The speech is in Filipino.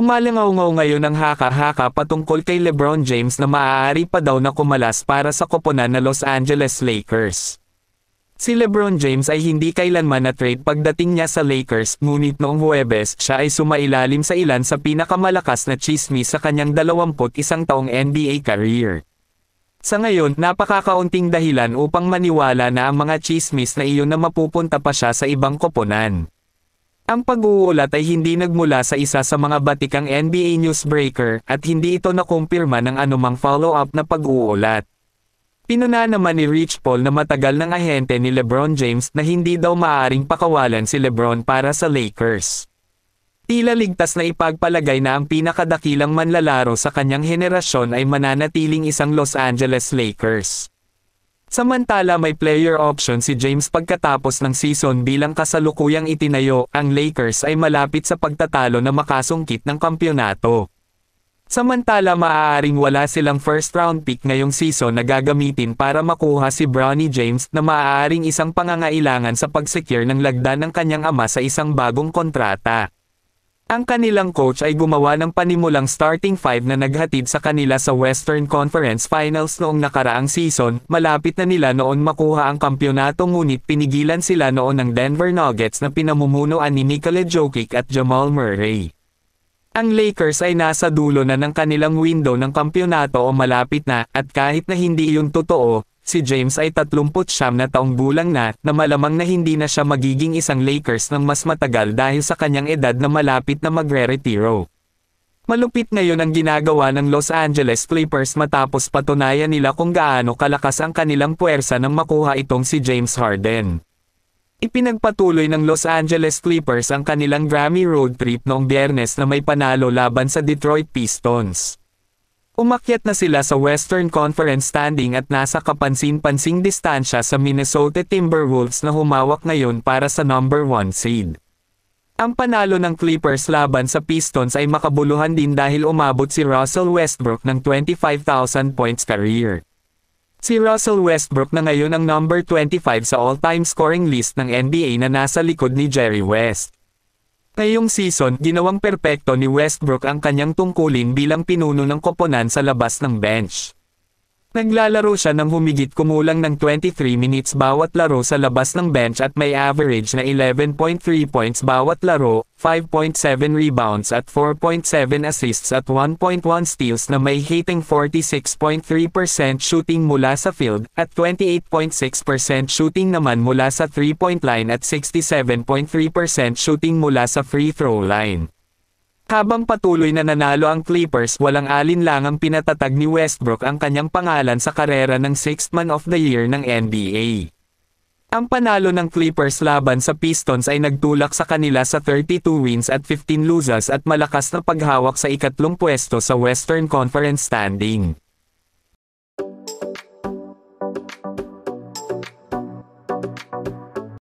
Lumalangaw ngayon ang haka-haka patungkol kay LeBron James na maaari pa daw na kumalas para sa koponan na Los Angeles Lakers. Si LeBron James ay hindi kailanman na-trade pagdating niya sa Lakers, ngunit noong Huwebes siya ay sumailalim sa ilan sa pinakamalakas na tsismis sa kanyang 21 taong NBA career. Sa ngayon, napakakaunting dahilan upang maniwala na ang mga tsismis na iyon na mapupunta pa siya sa ibang koponan. Ang pag-uulat ay hindi nagmula sa isa sa mga batikang NBA newsbreaker at hindi ito nakumpirma ng anumang follow-up na pag-uulat. Pinuna naman ni Rich Paul na matagal ng ahente ni LeBron James na hindi daw maaaring pakawalan si LeBron para sa Lakers. Tila ligtas na ipagpalagay na ang pinakadakilang manlalaro sa kanyang henerasyon ay mananatiling isang Los Angeles Lakers. Samantala may player option si James pagkatapos ng season bilang kasalukuyang itinayo, ang Lakers ay malapit sa pagtatalo na makasungkit ng kampyonato. Samantala maaaring wala silang first round pick ngayong season na gagamitin para makuha si Bronny James na maaaring isang pangangailangan sa pag-secure ng lagda ng kanyang ama sa isang bagong kontrata. Ang kanilang coach ay gumawa ng panimulang starting five na naghatid sa kanila sa Western Conference Finals noong nakaraang season. Malapit na nila noon makuha ang kampyonato ngunit pinigilan sila noon ng Denver Nuggets na pinamumunuan ni Nikola Jokic at Jamal Murray. Ang Lakers ay nasa dulo na ng kanilang window ng kampyonato o malapit na, at kahit na hindi iyon totoo, si James ay 39 na taong gulang na malamang na hindi na siya magiging isang Lakers ng mas matagal dahil sa kanyang edad na malapit na magre-retiro. Malupit ngayon ang ginagawa ng Los Angeles Clippers matapos patunayan nila kung gaano kalakas ang kanilang puwersa nang makuha itong si James Harden. Ipinagpatuloy ng Los Angeles Clippers ang kanilang Grammy road trip noong Biyernes na may panalo laban sa Detroit Pistons. Umakyat na sila sa Western Conference standing at nasa kapansin-pansing distansya sa Minnesota Timberwolves na humawak ngayon para sa number 1 seed. Ang panalo ng Clippers laban sa Pistons ay makabuluhan din dahil umabot si Russell Westbrook ng 25,000 points career. Si Russell Westbrook na ngayon ang number 25 sa all-time scoring list ng NBA na nasa likod ni Jerry West. Ngayong season, ginawang perpekto ni Westbrook ang kanyang tungkulin bilang pinuno ng koponan sa labas ng bench. Naglalaro siya ng humigit kumulang ng 23 minutes bawat laro sa labas ng bench at may average na 11.3 points bawat laro, 5.7 rebounds at 4.7 assists at 1.1 steals na may hitting 46.3% shooting mula sa field, at 28.6% shooting naman mula sa 3-point line at 67.3% shooting mula sa free throw line. Habang patuloy na nanalo ang Clippers, walang alinlangang pinatatag ni Westbrook ang kanyang pangalan sa karera ng 6th Man of the Year ng NBA. Ang panalo ng Clippers laban sa Pistons ay nagtulak sa kanila sa 32 wins at 15 losses at malakas na paghawak sa ikatlong pwesto sa Western Conference standing.